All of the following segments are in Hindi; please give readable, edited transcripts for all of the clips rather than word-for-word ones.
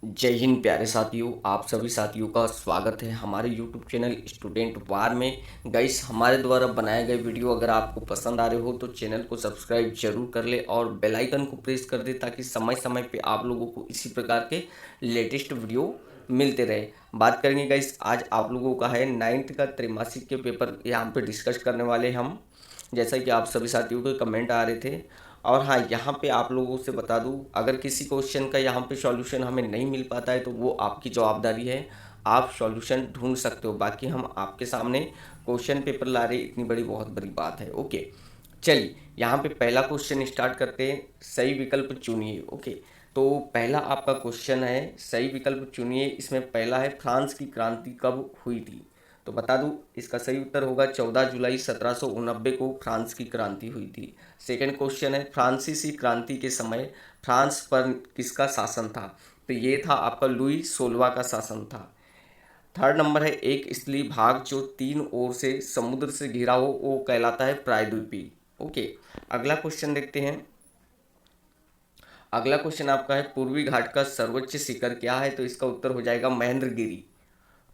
जय हिंद प्यारे साथियों। आप सभी साथियों का स्वागत है हमारे YouTube चैनल स्टूडेंट वार में। गाइस, हमारे द्वारा बनाए गए वीडियो अगर आपको पसंद आ रहे हो तो चैनल को सब्सक्राइब जरूर कर ले और बेल आइकन को प्रेस कर दे ताकि समय समय पे आप लोगों को इसी प्रकार के लेटेस्ट वीडियो मिलते रहे। बात करेंगे गाइस, आज आप लोगों का है 9th का त्रैमासिक के पेपर यहाँ पे डिस्कस करने वाले हम, जैसा कि आप सभी साथियों के कमेंट आ रहे थे। और हाँ, यहाँ पे आप लोगों से बता दूँ, अगर किसी क्वेश्चन का यहाँ पे सॉल्यूशन हमें नहीं मिल पाता है तो वो आपकी जवाबदारी है, आप सॉल्यूशन ढूंढ सकते हो। बाकी हम आपके सामने क्वेश्चन पेपर ला रहे, इतनी बड़ी बहुत बड़ी बात है। ओके, चलिए यहाँ पे पहला क्वेश्चन स्टार्ट करते हैं। सही विकल्प चुनिए। ओके, तो पहला आपका क्वेश्चन है, सही विकल्प चुनिए। इसमें पहला है, फ्रांस की क्रांति कब हुई थी? तो बता दूं, इसका सही उत्तर होगा 14 जुलाई 1789 को फ्रांस की क्रांति हुई थी। सेकंड क्वेश्चन है, फ्रांसीसी क्रांति के समय फ्रांस पर किसका शासन था? तो ये था आपका लुई 16वां का शासन था। थर्ड नंबर है, एक स्थलीय भाग जो तीन ओर से समुद्र से घिरा हो वो कहलाता है प्रायद्वीपीय। ओके, अगला क्वेश्चन देखते हैं। अगला क्वेश्चन आपका है, पूर्वी घाट का सर्वोच्च शिखर क्या है? तो इसका उत्तर हो जाएगा महेंद्रगिरी।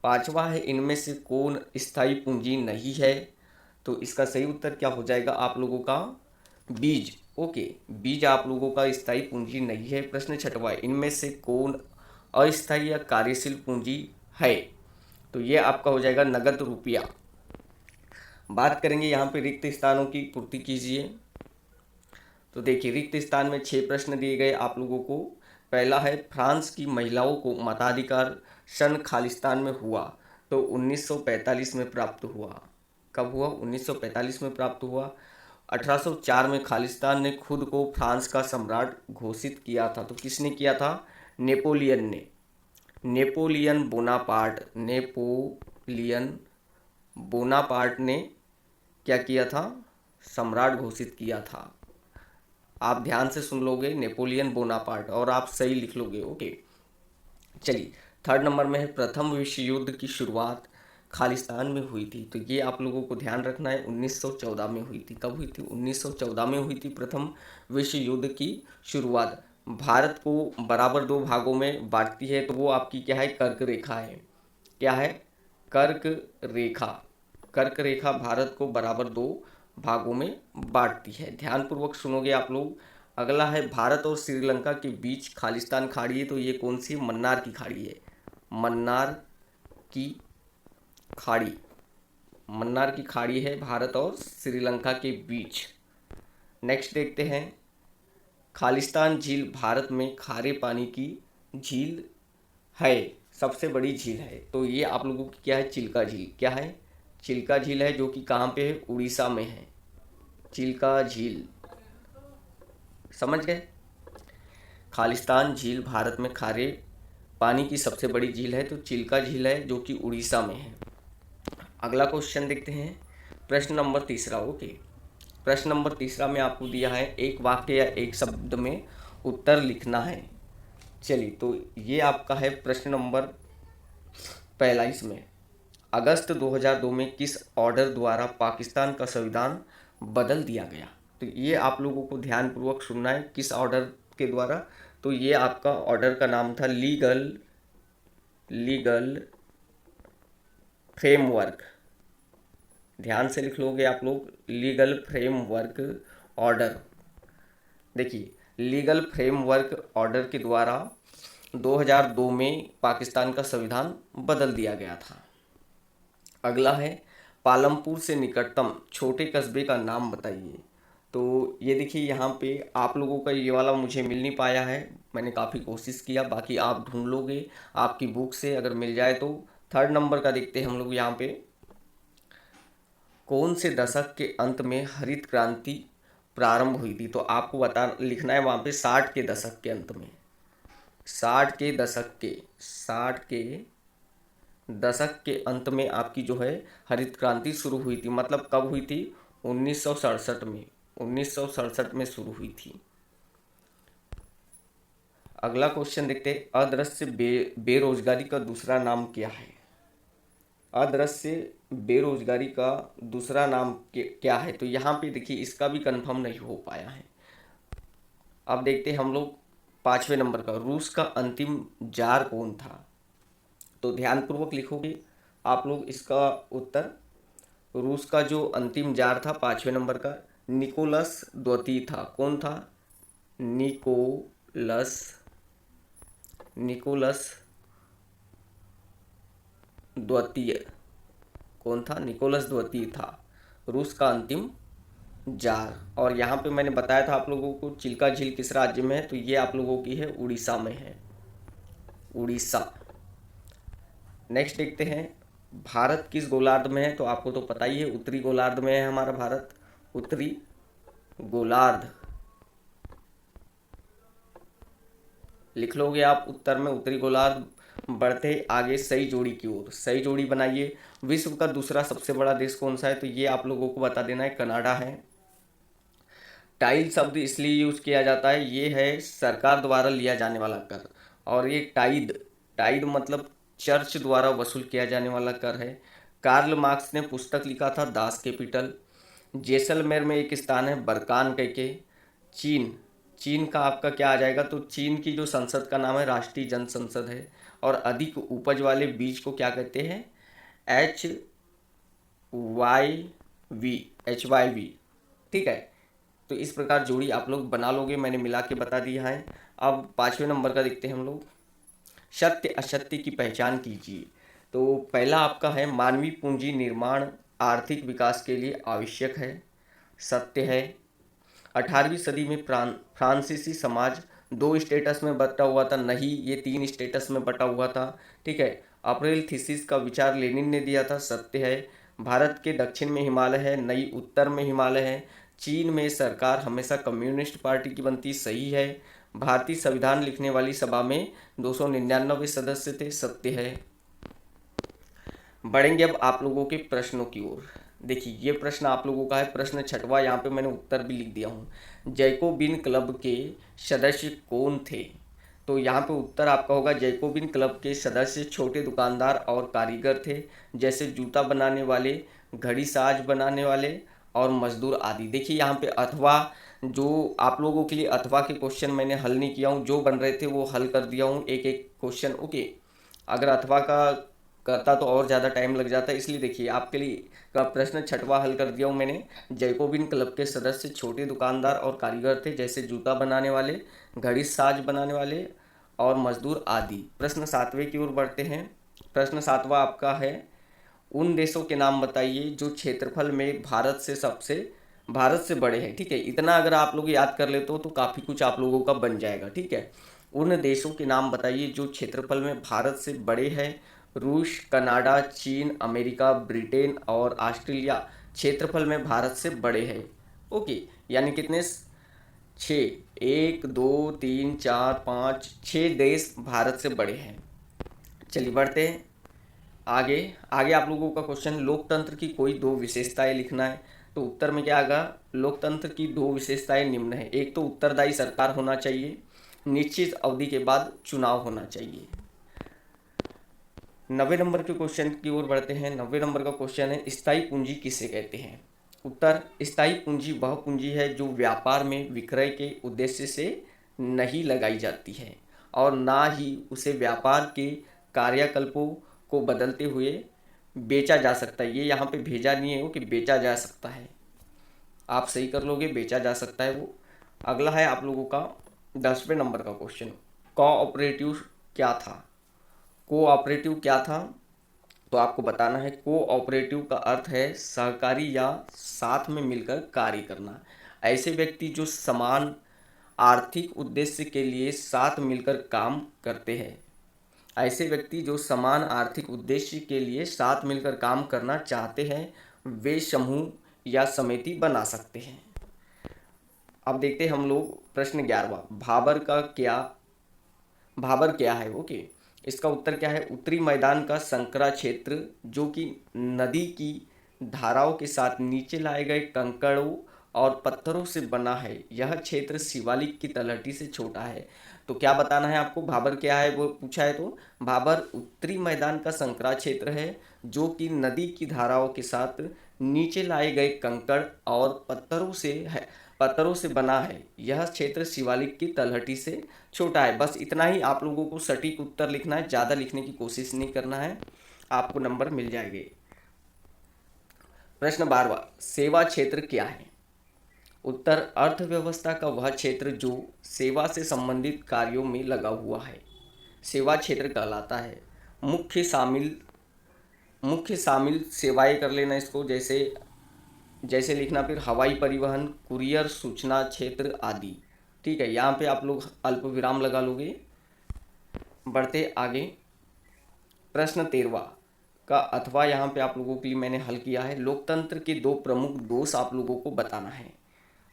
पांचवा है, इनमें से कौन स्थायी पूंजी नहीं है? तो इसका सही उत्तर क्या हो जाएगा आप लोगों का? बीज। ओके, बीज आप लोगों का स्थायी पूंजी नहीं है। प्रश्न छठवा है, इनमें से कौन अस्थायी या कार्यशील पूंजी है? तो ये आपका हो जाएगा नगद रुपया। बात करेंगे यहाँ पे रिक्त स्थानों की पूर्ति कीजिए। तो देखिए, रिक्त स्थान में 6 प्रश्न दिए गए आप लोगों को। पहला है, फ्रांस की महिलाओं को मताधिकार सन खालिस्तान में हुआ? तो 1945 में प्राप्त हुआ। कब हुआ? 1945 में प्राप्त हुआ। 1804 में खालिस्तान ने खुद को फ्रांस का सम्राट घोषित किया था। तो किसने किया था? नेपोलियन ने। नेपोलियन बोनापार्ट ने क्या किया था? सम्राट घोषित किया था। आप ध्यान से सुन लोगे, नेपोलियन बोनापार्ट, और आप सही लिख लोगे। ओके, चलिए थर्ड नंबर में है, प्रथम विश्व युद्ध की शुरुआत खालिस्तान में हुई थी? तो ये आप लोगों को ध्यान रखना है, 1914 में हुई थी। कब हुई थी? 1914 में हुई थी प्रथम विश्व युद्ध की शुरुआत। भारत को बराबर दो भागों में बांटती है, तो वो आपकी क्या है? कर्क रेखा है। क्या है? कर्क रेखा। कर्क रेखा भारत को बराबर दो भागों में बांटती है। ध्यानपूर्वक सुनोगे आप लोग। अगला है, भारत और श्रीलंका के बीच खालिस्तान खाड़ी है? तो ये कौन सी? मन्नार की खाड़ी है। मन्नार की खाड़ी। मन्नार की खाड़ी है भारत और श्रीलंका के बीच। नेक्स्ट देखते हैं, खालिस्तान झील भारत में खारे पानी की झील है, सबसे बड़ी झील है? तो ये आप लोगों की क्या है? चिल्का झील। क्या है? चिल्का झील है, जो कि कहाँ पे है? उड़ीसा में है। चिल्का झील, समझ गए? खालिस्तान झील भारत में खारे पानी की सबसे बड़ी झील है, तो चिल्का झील है जो कि उड़ीसा में है। अगला क्वेश्चन देखते हैं, प्रश्न नंबर तीसरा। ओके, प्रश्न नंबर तीसरा में आपको दिया है, एक वाक्य या एक शब्द में उत्तर लिखना है। चलिए, तो ये आपका है प्रश्न नंबर पहला। इसमें अगस्त 2002 में किस ऑर्डर द्वारा पाकिस्तान का संविधान बदल दिया गया? तो ये आप लोगों को ध्यानपूर्वक सुनना है, किस ऑर्डर के द्वारा? तो ये आपका ऑर्डर का नाम था लीगल फ्रेमवर्क। ध्यान से लिख लोगे आप लोग, लीगल फ्रेमवर्क ऑर्डर। देखिए, लीगल फ्रेमवर्क ऑर्डर के द्वारा 2002 में पाकिस्तान का संविधान बदल दिया गया था। अगला है, पालमपुर से निकटतम छोटे कस्बे का नाम बताइए? तो ये देखिए, यहाँ पे आप लोगों का ये वाला मुझे मिल नहीं पाया है, मैंने काफ़ी कोशिश किया, बाकी आप ढूंढ लोगे आपकी बुक से अगर मिल जाए तो। थर्ड नंबर का देखते हैं हम लोग यहाँ पे, कौन से दशक के अंत में हरित क्रांति प्रारंभ हुई थी? तो आपको बता लिखना है वहाँ पे 60 के दशक के अंत में। 60 के अंत में आपकी जो है हरित क्रांति शुरू हुई थी। मतलब कब हुई थी? 1967 में। 1967 में शुरू हुई थी। अगला क्वेश्चन देखते हैं, अदृश्य बेरोजगारी का दूसरा नाम क्या है? अदृश्य बेरोजगारी का दूसरा नाम क्या है? तो यहाँ पे देखिए, इसका भी कंफर्म नहीं हो पाया है। अब देखते हैं हम लोग 5वें नंबर का, रूस का अंतिम जार कौन था? तो ध्यानपूर्वक लिखोगे आप लोग इसका उत्तर। रूस का जो अंतिम जार था 5वें नंबर का, निकोलस द्वितीय था। कौन था? निकोलस निकोलस द्वितीय। कौन था? निकोलस द्वितीय था रूस का अंतिम जार। और यहाँ पे मैंने बताया था आप लोगों को चिल्का झील किस राज्य में है, तो ये आप लोगों की है उड़ीसा में है, उड़ीसा। नेक्स्ट देखते हैं, भारत किस गोलार्ध में है? तो आपको तो पता ही है, उत्तरी गोलार्ध में है हमारा भारत, उत्तरी गोलार्ध। लिख लोगे आप उत्तर में उत्तरी गोलार्ध। बढ़ते आगे सही जोड़ी की ओर, सही जोड़ी बनाइए। विश्व का दूसरा सबसे बड़ा देश कौन सा है? तो ये आप लोगों को बता देना है, कनाडा है। टाइल शब्द इसलिए यूज किया जाता है, ये है सरकार द्वारा लिया जाने वाला कर। और ये टाइड, टाइड मतलब चर्च द्वारा वसूल किया जाने वाला कर है। कार्ल मार्क्स ने पुस्तक लिखा था दास कैपिटल। जैसलमेर में एक स्थान है बरकान कह के। चीन, चीन का आपका क्या आ जाएगा? तो चीन की जो संसद का नाम है राष्ट्रीय जन संसद है। और अधिक उपज वाले बीज को क्या कहते हैं? H Y V, HYV। ठीक है, तो इस प्रकार जोड़ी आप लोग बना लोगे, मैंने मिला के बता दिया है। अब 5वें नंबर का देखते हैं हम लोग, सत्य असत्य की पहचान कीजिए। तो पहला आपका है, मानवीय पूंजी निर्माण आर्थिक विकास के लिए आवश्यक है, सत्य है। 18वीं सदी में फ्रांसीसी समाज 2 स्टेटस में बटा हुआ था, नहीं ये 3 स्टेटस में बटा हुआ था। ठीक है, अप्रैल थीसिस का विचार लेनिन ने दिया था, सत्य है। भारत के दक्षिण में हिमालय है, नई उत्तर में हिमालय है। चीन में सरकार हमेशा कम्युनिस्ट पार्टी की बनती, सही है। भारतीय संविधान लिखने वाली सभा में 299 सदस्य थे, सत्य है। बढ़ेंगे अब आप लोगों के प्रश्नों की ओर। देखिए ये प्रश्न आप लोगों का है, प्रश्न 6वां, यहाँ पे मैंने उत्तर भी लिख दिया हूँ। जैकोबिन क्लब के सदस्य कौन थे? तो यहाँ पे उत्तर आपका होगा, जैकोबिन क्लब के सदस्य छोटे दुकानदार और कारीगर थे, जैसे जूता बनाने वाले, घड़ी साज बनाने वाले और मजदूर आदि। देखिए यहाँ पे अथवा, जो आप लोगों के लिए अथवा के क्वेश्चन मैंने हल नहीं किया हूँ, जो बन रहे थे वो हल कर दिया हूँ एक एक क्वेश्चन। ओके, अगर अथवा का करता तो और ज़्यादा टाइम लग जाता है, इसलिए देखिए आपके लिए का प्रश्न 6वां हल कर दिया हूँ मैंने। जैकोबिन क्लब के सदस्य छोटे दुकानदार और कारीगर थे, जैसे जूता बनाने वाले, घड़ी साज बनाने वाले और मजदूर आदि। प्रश्न 7वें की ओर बढ़ते हैं। प्रश्न 7वां आपका है, उन देशों के नाम बताइए जो क्षेत्रफल में भारत से बड़े हैं। ठीक है, इतना अगर आप लोग याद कर लेते हो तो काफ़ी कुछ आप लोगों का बन जाएगा। ठीक है, उन देशों के नाम बताइए जो क्षेत्रफल में भारत से बड़े हैं। रूस, कनाडा, चीन, अमेरिका, ब्रिटेन और ऑस्ट्रेलिया क्षेत्रफल में भारत से बड़े हैं। ओके, यानी कितने? 6, 1 2 3 4 5 6 देश भारत से बड़े हैं। चलिए बढ़ते हैं आगे। आगे आप लोगों का क्वेश्चन, लोकतंत्र की कोई 2 विशेषताएं लिखना है। तो उत्तर में क्या आएगा? लोकतंत्र की 2 विशेषताएं निम्न है। एक तो उत्तरदायी सरकार होना चाहिए, निश्चित अवधि के बाद चुनाव होना चाहिए। 90 नंबर के क्वेश्चन की ओर बढ़ते हैं। 90 नंबर का क्वेश्चन है, स्थायी पूंजी किसे कहते हैं? उत्तर, स्थायी पूंजी वह पूंजी है जो व्यापार में विक्रय के उद्देश्य से नहीं लगाई जाती है और ना ही उसे व्यापार के कार्यकल्पों को बदलते हुए बेचा जा सकता है। ये यहाँ पे भेजा नहीं है वो, कि बेचा जा सकता है। आप सही कर लोगे, बेचा जा सकता है वो। अगला है आप लोगों का 10वें नंबर का क्वेश्चन, कोऑपरेटिव क्या था? कोऑपरेटिव क्या था? तो आपको बताना है, कोऑपरेटिव का अर्थ है सहकारी या साथ में मिलकर कार्य करना। ऐसे व्यक्ति जो समान आर्थिक उद्देश्य के लिए साथ मिलकर काम करते हैं। ऐसे व्यक्ति जो समान आर्थिक उद्देश्य के लिए साथ मिलकर काम करना चाहते हैं, वे समूह या समिति बना सकते हैं। अब देखते हैं हम लोग प्रश्न 11वां, भाबर क्या है? ओके, इसका उत्तर क्या है? उत्तरी मैदान का संकरा क्षेत्र जो कि नदी की धाराओं के साथ नीचे लाए गए कंकड़ों और पत्थरों से बना है। यह क्षेत्र शिवालिक की तलहटी से छोटा है। तो क्या बताना है आपको, भाबर क्या है वो पूछा है तो भाबर उत्तरी मैदान का संकरा क्षेत्र है जो कि नदी की धाराओं के साथ नीचे लाए गए कंकड़ और पत्थरों से है, पत्थरों से बना है। यह क्षेत्र शिवालिक की तलहटी से छोटा है। बस इतना ही आप लोगों को सटीक उत्तर लिखना है, ज़्यादा लिखने की कोशिश नहीं करना है, आपको नंबर मिल जाएंगे। प्रश्न 12वां, सेवा क्षेत्र क्या है? उत्तर, अर्थव्यवस्था का वह क्षेत्र जो सेवा से संबंधित कार्यों में लगा हुआ है, सेवा क्षेत्र कहलाता है। मुख्य शामिल सेवाएं कर लेना इसको, जैसे जैसे लिखना फिर हवाई परिवहन, कुरियर, सूचना क्षेत्र आदि। ठीक है, यहाँ पे आप लोग अल्प विराम लगा लोगे। बढ़ते आगे, प्रश्न 13वां का अथवा यहाँ पे आप लोगों के लिए मैंने हल किया है। लोकतंत्र के दो प्रमुख दोष आप लोगों को बताना है।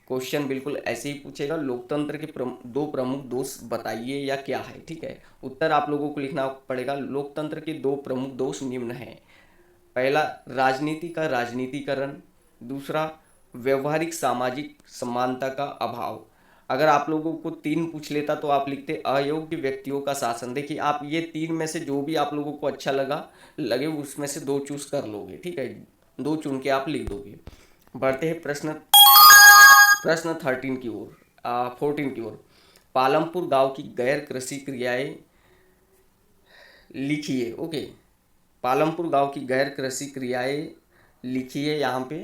क्वेश्चन बिल्कुल ऐसे ही पूछेगा, लोकतंत्र के दो प्रमुख दोष बताइए या क्या है। ठीक है, उत्तर आप लोगों को लिखना पड़ेगा। लोकतंत्र के दो प्रमुख दोष निम्न हैं। पहला, राजनीति का राजनीतिकरण। दूसरा, व्यवहारिक सामाजिक समानता का अभाव। अगर आप लोगों को तीन पूछ लेता तो आप लिखते अयोग्य व्यक्तियों का शासन। देखिए, आप ये तीन में से जो भी आप लोगों को अच्छा लगे उसमें से दो चूज कर लोगे। ठीक है, दो चुन के आप लिख दोगे। बढ़ते हैं प्रश्न 13 की ओर, 14 की ओर। पालमपुर गांव की गैर कृषि क्रियाएं लिखिए। ओके, पालमपुर गांव की गैर कृषि क्रियाएं लिखिए यहाँ पे।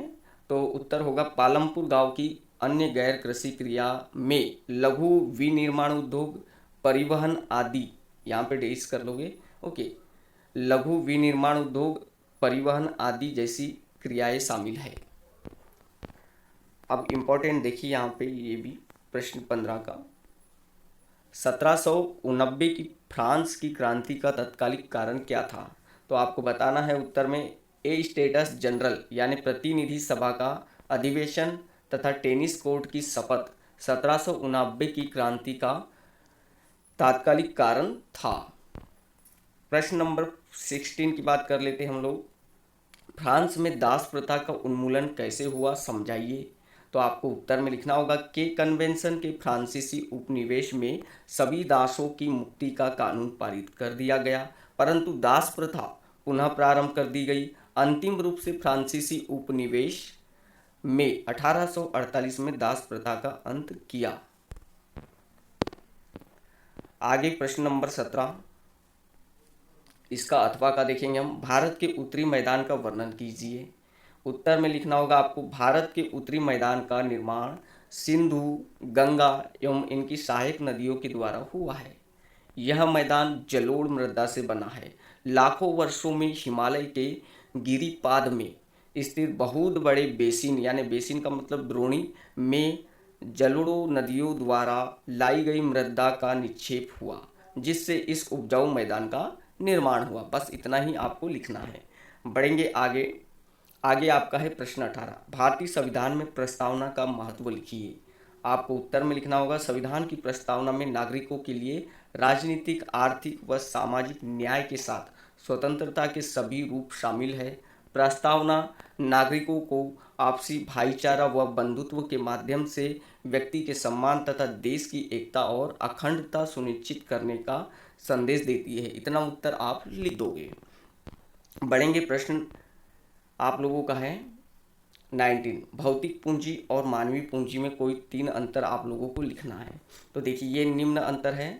तो उत्तर होगा, पालमपुर गांव की अन्य गैर कृषि क्रिया में लघु विनिर्माण उद्योग, परिवहन आदि, यहाँ पे डेस कर लोगे। ओके, लघु विनिर्माण उद्योग, परिवहन आदि जैसी क्रियाएं शामिल है। अब इम्पोर्टेंट देखिए यहाँ पे ये भी, प्रश्न 15 का। 1789 की फ्रांस की क्रांति का तत्कालिक कारण क्या था? तो आपको बताना है उत्तर में, ए स्टेटस जनरल यानी प्रतिनिधि सभा का अधिवेशन तथा टेनिस कोर्ट की शपथ 1789 की क्रांति का तात्कालिक कारण था। प्रश्न नंबर 16 की बात कर लेते हैं हम लोग। फ्रांस में दास प्रथा का उन्मूलन कैसे हुआ, समझाइए। तो आपको उत्तर में लिखना होगा के कन्वेंशन के फ्रांसीसी उपनिवेश में सभी दासों की मुक्ति का कानून पारित कर दिया गया, परंतु दास प्रथा पुनः प्रारंभ कर दी गई। अंतिम रूप से फ्रांसीसी उपनिवेश में 1848 में दास प्रथा का अंत किया। आगे प्रश्न नंबर 17, इसका अथवा का देखेंगे हम। भारत के उत्तरी मैदान का वर्णन कीजिए। उत्तर में लिखना होगा आपको, भारत के उत्तरी मैदान का निर्माण सिंधु, गंगा एवं इनकी सहायक नदियों के द्वारा हुआ है। यह मैदान जलोढ़ मृदा से बना है। लाखों वर्षों में हिमालय के गिरिपाद में स्थित बहुत बड़े बेसिन, यानी बेसिन का मतलब द्रोणी, में जलोढ़ नदियों द्वारा लाई गई मृदा का निक्षेप हुआ, जिससे इस उपजाऊ मैदान का निर्माण हुआ। बस इतना ही आपको लिखना है। बढ़ेंगे आगे। आगे आपका है प्रश्न 18, भारतीय संविधान में प्रस्तावना का महत्व लिखिए। आपको उत्तर में लिखना होगा, संविधान की प्रस्तावना में नागरिकों के लिए राजनीतिक, आर्थिक व सामाजिक न्याय के साथ स्वतंत्रता के सभी रूप शामिल है। प्रस्तावना नागरिकों को आपसी भाईचारा व बंधुत्व के माध्यम से व्यक्ति के सम्मान तथा देश की एकता और अखंडता सुनिश्चित करने का संदेश देती है। इतना उत्तर आप लिख दोगे। बढ़ेंगे, प्रश्न आप लोगों का है 19, भौतिक पूंजी और मानवीय पूंजी में कोई तीन अंतर आप लोगों को लिखना है। तो देखिए, ये निम्न अंतर है।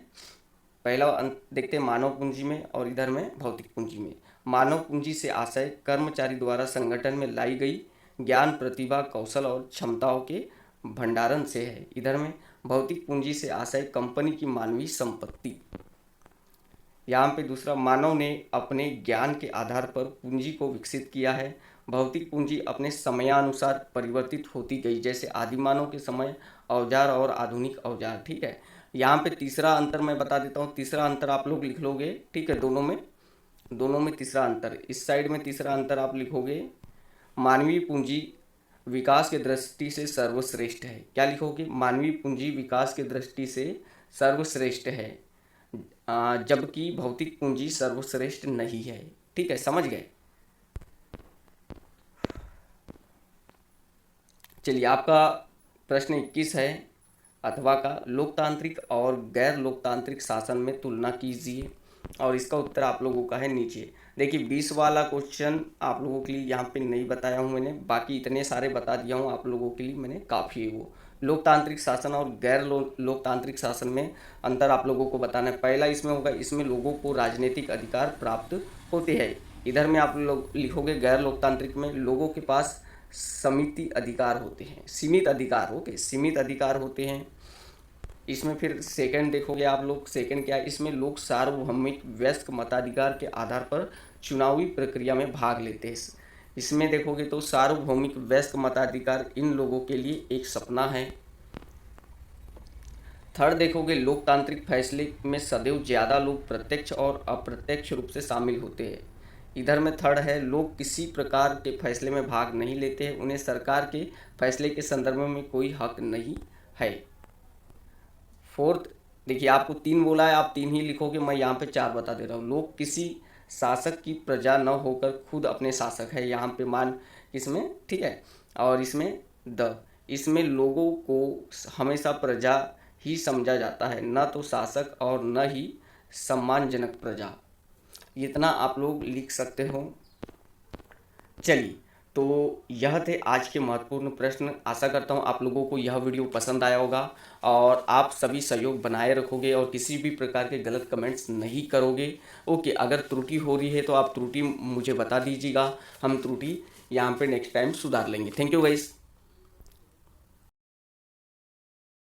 पहला देखते हैं मानव पूंजी में और इधर में भौतिक पूंजी में। मानव पूंजी से आशय कर्मचारी द्वारा संगठन में लाई गई ज्ञान, प्रतिभा, कौशल और क्षमताओं के भंडारण से है। इधर में भौतिक पूंजी से आशय कंपनी की मानवीय संपत्ति। यहाँ पे दूसरा, मानव ने अपने ज्ञान के आधार पर पूंजी को विकसित किया है। भौतिक पूंजी अपने समयानुसार परिवर्तित होती गई, जैसे आदिमानव के समय औजार और आधुनिक औजार। ठीक है, यहाँ पे तीसरा अंतर मैं बता देता हूँ। तीसरा अंतर आप लोग लिख लोगे। ठीक है, दोनों में तीसरा अंतर, इस साइड में तीसरा अंतर आप लिखोगे, मानवीय पूंजी विकास के दृष्टि से सर्वश्रेष्ठ है। क्या लिखोगे? मानवीय पूंजी विकास के दृष्टि से सर्वश्रेष्ठ है, जबकि भौतिक पूंजी सर्वश्रेष्ठ नहीं है। ठीक है, समझ गए? चलिए, आपका प्रश्न 21 है अथवा का, लोकतांत्रिक और गैर लोकतांत्रिक शासन में तुलना कीजिए। और इसका उत्तर आप लोगों का है नीचे। देखिए, 20 वाला क्वेश्चन आप लोगों के लिए यहाँ पे नहीं बताया हूँ मैंने, बाकी इतने सारे बता दिया हूँ आप लोगों के लिए मैंने, काफ़ी है वो। लोकतांत्रिक शासन और गैर लोकतांत्रिक शासन में अंतर आप लोगों को बताना है। पहला इसमें होगा, इसमें लोगों को राजनीतिक अधिकार प्राप्त होते हैं। इधर में आप लोग लिखोगे गैर लोकतांत्रिक में लोगों के पास समिति अधिकार होते हैं, सीमित अधिकार, ओके, सीमित अधिकार होते हैं। इसमें फिर सेकंड देखोगे आप लोग, सेकंड क्या है, इसमें लोग सार्वभौमिक वयस्क मताधिकार के आधार पर चुनावी प्रक्रिया में भाग लेते हैं। इसमें देखोगे तो सार्वभौमिक वयस्क मताधिकार इन लोगों के लिए एक सपना है। थर्ड देखोगे लोकतांत्रिक फैसले में सदैव ज़्यादा लोग प्रत्यक्ष और अप्रत्यक्ष रूप से शामिल होते हैं। इधर में थर्ड है लोग किसी प्रकार के फैसले में भाग नहीं लेते हैं, उन्हें सरकार के फैसले के संदर्भ में कोई हक नहीं है। फोर्थ देखिए, आपको 3 बोला है, आप 3 ही लिखोगे, मैं यहाँ पे 4 बता दे रहा हूँ। लोग किसी शासक की प्रजा न होकर खुद अपने शासक है, यहाँ पे मान इसमें, ठीक है। और इसमें इसमें लोगों को हमेशा प्रजा ही समझा जाता है, न तो शासक और न ही सम्मानजनक प्रजा। इतना आप लोग लिख सकते हो। चलिए, तो यह थे आज के महत्वपूर्ण प्रश्न। आशा करता हूँ आप लोगों को यह वीडियो पसंद आया होगा और आप सभी सहयोग बनाए रखोगे और किसी भी प्रकार के गलत कमेंट्स नहीं करोगे। ओके, अगर त्रुटि हो रही है तो आप त्रुटि मुझे बता दीजिएगा, हम त्रुटि यहाँ पे नेक्स्ट टाइम सुधार लेंगे। Thank you guys.